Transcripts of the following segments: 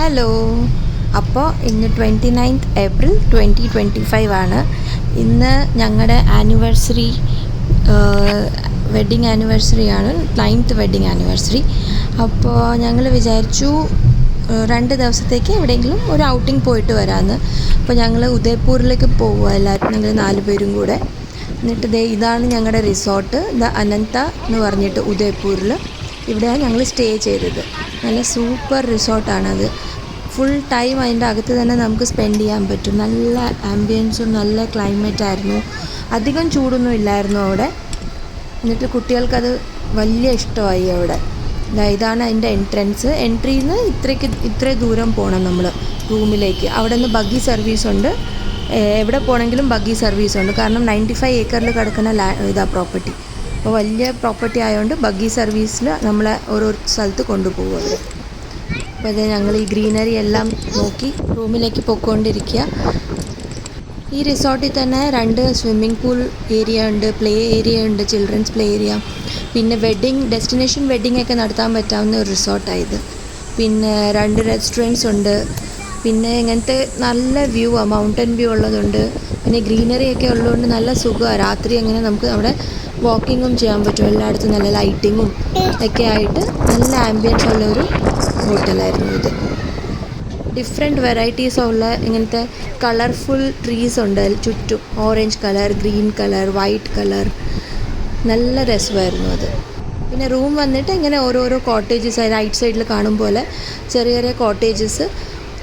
Hello. അപ്പോൾ ഇന്ന് 29th April 2025 ആണ്. ഇന്ന് ഞങ്ങളുടെ ആനിവേഴ്സറി, വെഡ്ഡിങ് ആനിവേഴ്സറിയാണ്, 9th വെഡ്ഡിങ് ആനിവേഴ്സറി. അപ്പോൾ ഞങ്ങൾ വിചാരിച്ചു 2 ദിവസത്തേക്ക് എവിടെയെങ്കിലും ഒരു ഔട്ടിങ് പോയിട്ട് വരാമെന്ന്. അപ്പോൾ ഞങ്ങൾ ഉദയ്പൂരിലേക്ക് പോവുക, എല്ലാവരും ഞങ്ങൾ 4 പേരും കൂടെ. എന്നിട്ട് ഇതാണ് ഞങ്ങളുടെ റിസോർട്ട്, അനന്ത എന്ന് പറഞ്ഞിട്ട് ഉദയ്പൂരിൽ. ഇവിടെയാണ് ഞങ്ങൾ സ്റ്റേ ചെയ്തത്. നല്ല സൂപ്പർ റിസോർട്ടാണത്. ഫുൾ ടൈം അതിൻ്റെ അകത്ത് തന്നെ നമുക്ക് സ്പെൻഡ് ചെയ്യാൻ പറ്റും. നല്ല ആംബിയൻസും നല്ല ക്ലൈമറ്റായിരുന്നു. അധികം ചൂടൊന്നും ഇല്ലായിരുന്നു അവിടെ. എന്നിട്ട് കുട്ടികൾക്കത് വലിയ ഇഷ്ടമായി അവിടെ. ഇതാണ് അതിൻ്റെ എൻട്രൻസ്. എൻട്രിയിൽ നിന്ന് ഇത്ര ദൂരം പോകണം നമ്മൾ റൂമിലേക്ക്. അവിടെ നിന്ന് ബഗ്ഗി സർവീസ് ഉണ്ട്. എവിടെ പോകണമെങ്കിലും ബഗ്ഗി സർവീസ് ഉണ്ട്. കാരണം 95 ഏക്കറിൽ കിടക്കുന്ന പ്രോപ്പർട്ടി. അപ്പോൾ വലിയ പ്രോപ്പർട്ടി ആയതുകൊണ്ട് ബഗ്ഗി സർവീസിൽ നമ്മളെ ഓരോ സ്ഥലത്ത് കൊണ്ടുപോകും അവർ. അപ്പോൾ അത് ഞങ്ങൾ ഈ ഗ്രീനറി എല്ലാം നോക്കി റൂമിലേക്ക് പോയിക്കൊണ്ടിരിക്കുക. ഈ റിസോർട്ടിൽ തന്നെ 2 സ്വിമ്മിംഗ് പൂൾ ഏരിയ ഉണ്ട്, പ്ലേ ഏരിയ ഉണ്ട്, ചിൽഡ്രൻസ് പ്ലേ ഏരിയ. പിന്നെ ഡെസ്റ്റിനേഷൻ വെഡ്ഡിംഗ് ഒക്കെ നടത്താൻ പറ്റാവുന്ന ഒരു റിസോർട്ടായത്. പിന്നെ 2 റെസ്റ്റോറൻറ്റ്സ് ഉണ്ട്. പിന്നെ ഇങ്ങനത്തെ നല്ല വ്യൂ ആണ്, മൗണ്ടൻ വ്യൂ ഉള്ളതുണ്ട്. പിന്നെ ഗ്രീനറി ഒക്കെ ഉള്ളതുകൊണ്ട് നല്ല സുഖമാണ്. രാത്രി അങ്ങനെ നമുക്ക് അവിടെ വാക്കിങ്ങും ചെയ്യാൻ പറ്റും. എല്ലായിടത്തും നല്ല ലൈറ്റിങ്ങും ഒക്കെ ആയിട്ട് നല്ല ആംബിയൻസ് ഉള്ളൊരു ഹോട്ടലായിരുന്നു ഇത്. ഡിഫറെൻറ്റ് വെറൈറ്റീസ് ഉള്ള ഇങ്ങനത്തെ കളർഫുൾ ട്രീസ് ഉണ്ട് ചുറ്റും. Orange colour, green colour, white colour. നല്ല രസമായിരുന്നു അത്. പിന്നെ റൂം വന്നിട്ട് ഇങ്ങനെ ഓരോരോ കോട്ടേജസ്, റൈറ്റ് സൈഡിൽ കാണും പോലെ ചെറിയ ചെറിയ കോട്ടേജസ്.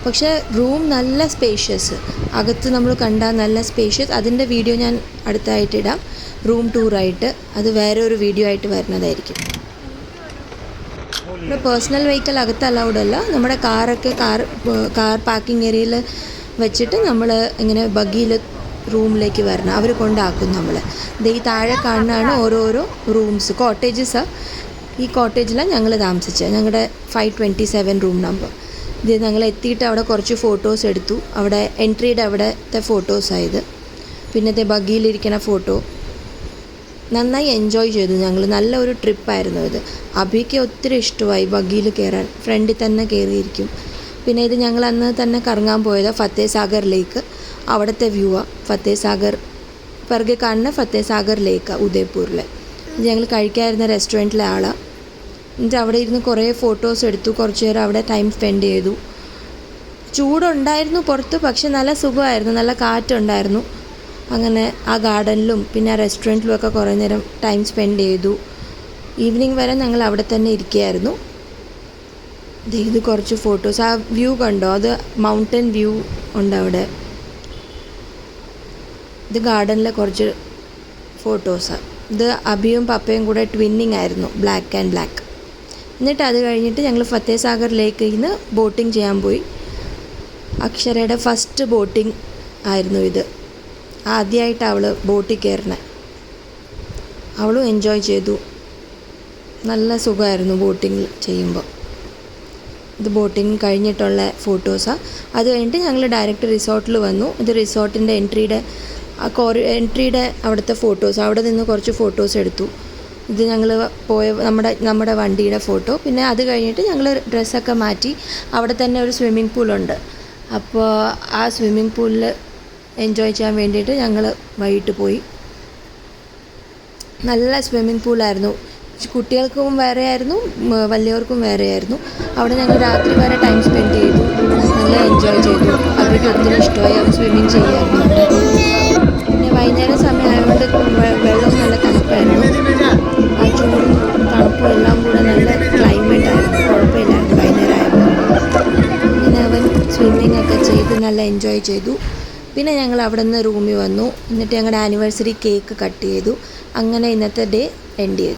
പക്ഷേ റൂം നല്ല സ്പേഷ്യസ്. അകത്ത് നമ്മൾ കണ്ടാൽ നല്ല സ്പേഷ്യസ്. അതിൻ്റെ വീഡിയോ ഞാൻ അടുത്തായിട്ട് ഇടാം, റൂം ടൂറായിട്ട്. അത് വേറെ ഒരു വീഡിയോ ആയിട്ട് വരുന്നതായിരിക്കും. നമ്മുടെ പേഴ്സണൽ വെഹിക്കിൾ അകത്ത് അലൗഡ് അല്ല. നമ്മുടെ കാർ പാർക്കിംഗ് ഏരിയയിൽ വെച്ചിട്ട് നമ്മൾ ഇങ്ങനെ ബഗ്ഗിയിൽ റൂമിലേക്ക് വരണം. അവർ കൊണ്ടാക്കും നമ്മൾ. ഈ താഴെ കാണുന്നതാണ് ഓരോരോ റൂംസ്, കോട്ടേജസാണ്. ഈ കോട്ടേജിലാണ് ഞങ്ങൾ താമസിച്ചത്. ഞങ്ങളുടെ 527 റൂം നമ്പർ. ഇത് ഞങ്ങൾ എത്തിയിട്ട് അവിടെ കുറച്ച് ഫോട്ടോസ് എടുത്തു. അവിടെ എൻട്രിയുടെ അവിടുത്തെ ഫോട്ടോസായത്. പിന്നെ ബഗ്ഗിയിലിരിക്കുന്ന ഫോട്ടോ. നന്നായി എൻജോയ് ചെയ്തു ഞങ്ങൾ. നല്ലൊരു ട്രിപ്പായിരുന്നു ഇത്. അഭിക്ക് ഒത്തിരി ഇഷ്ടമായി ബഗ്ഗിയിൽ കയറാൻ. ഫ്രണ്ടിൽ തന്നെ കയറിയിരിക്കും. പിന്നെ ഇത് ഞങ്ങൾ അന്ന് തന്നെ കറങ്ങാൻ പോയത് ഫത്തേസാഗർ ലേക്ക്. അവിടുത്തെ വ്യൂ ആണ് ഫത്തേസാഗർ. പിറകെ കാണുന്ന ഫത്തേസാഗർ ലേക്കാണ് ഉദയ്പൂരിൽ. ഇത് ഞങ്ങൾ കഴിക്കാതിരുന്ന റെസ്റ്റോറൻറ്റിലെ ആളാണ്. എന്നിട്ട് അവിടെ ഇരുന്ന് കുറേ ഫോട്ടോസ് എടുത്തു. കുറച്ച് നേരം അവിടെ ടൈം സ്പെൻഡ് ചെയ്തു. ചൂടുണ്ടായിരുന്നു പുറത്ത്, പക്ഷെ നല്ല സുഖമായിരുന്നു, നല്ല കാറ്റുണ്ടായിരുന്നു. അങ്ങനെ ആ ഗാർഡനിലും പിന്നെ ആ റെസ്റ്റോറൻറ്റിലും ഒക്കെ കുറേ നേരം ടൈം സ്പെൻഡ് ചെയ്തു. ഈവനിങ് വരെ ഞങ്ങൾ അവിടെ തന്നെ ഇരിക്കുകയായിരുന്നു. ഇത് കുറച്ച് ഫോട്ടോസ്. ആ വ്യൂ കണ്ടോ? അത് മൗണ്ടൻ വ്യൂ ഉണ്ട് അവിടെ. ഇത് ഗാർഡനിലെ കുറച്ച് ഫോട്ടോസാണ്. ഇത് അഭിയും പപ്പയും കൂടെ ട്വിന്നിങ് ആയിരുന്നു, ബ്ലാക്ക് ആൻഡ് ബ്ലാക്ക്. എന്നിട്ട് അത് കഴിഞ്ഞിട്ട് ഞങ്ങൾ ഫത്തേസാഗർ ലേക്കിൽ നിന്ന് ബോട്ടിങ് ചെയ്യാൻ പോയി. അക്ഷരയുടെ ഫസ്റ്റ് ബോട്ടിങ് ആയിരുന്നു ഇത്. ആദ്യമായിട്ട് അവൾ ബോട്ടിൽ കയറണേ. അവളും എൻജോയ് ചെയ്തു. നല്ല സുഖമായിരുന്നു ബോട്ടിങ് ചെയ്യുമ്പോൾ. ഇത് ബോട്ടിങ് കഴിഞ്ഞിട്ടുള്ള ഫോട്ടോസാണ്. അത് കഴിഞ്ഞിട്ട് ഞങ്ങൾ ഡയറക്റ്റ് റിസോർട്ടിൽ വന്നു. ഇത് റിസോർട്ടിൻ്റെ എൻട്രിയുടെ അവിടുത്തെ ഫോട്ടോസ്. അവിടെ നിന്ന് കുറച്ച് ഫോട്ടോസ് എടുത്തു. ഇത് ഞങ്ങൾ പോയ നമ്മുടെ വണ്ടിയുടെ ഫോട്ടോ. പിന്നെ അത് കഴിഞ്ഞിട്ട് ഞങ്ങൾ ഡ്രസ്സൊക്കെ മാറ്റി. അവിടെ തന്നെ ഒരു സ്വിമ്മിംഗ് പൂളുണ്ട്. അപ്പോൾ ആ സ്വിമ്മിംഗ് പൂളിൽ എൻജോയ് ചെയ്യാൻ വേണ്ടിയിട്ട് ഞങ്ങൾ വൈകിട്ട് പോയി. നല്ല സ്വിമ്മിംഗ് പൂളായിരുന്നു. കുട്ടികൾക്കും വേറെ ആയിരുന്നു, വലിയവർക്കും വേറെ ആയിരുന്നു. അവിടെ ഞങ്ങൾ രാത്രി വരെ ടൈം സ്പെൻഡ് ചെയ്തു. നല്ല എൻജോയ് ചെയ്തു. അവർക്ക് ഒത്തിരി ഇഷ്ടമായി. അവർ സ്വിമ്മിങ് ചെയ്യായിരുന്നു. പിന്നെ വൈകുന്നേരം സമയമായതുകൊണ്ട് വെള്ളം നല്ല തണുപ്പായിരുന്നു. ആ ചൂടും തണുപ്പും എല്ലാം കൂടെ നല്ല ക്ലൈമറ്റായിരുന്നു. കുഴപ്പമില്ലായിരുന്നു വൈകുന്നേരം ആയപ്പോൾ. പിന്നെ അവൻ സ്വിമ്മിങ് ഒക്കെ ചെയ്ത് നല്ല എൻജോയ് ചെയ്തു. പിന്നെ ഞങ്ങൾ അവിടെ നിന്ന് റൂമിൽ വന്നു. എന്നിട്ട് ഞങ്ങളുടെ ആനിവേഴ്സറി കേക്ക് കട്ട് ചെയ്തു. അങ്ങനെ ഇന്നത്തെ ഡേ എൻഡ് ചെയ്തു.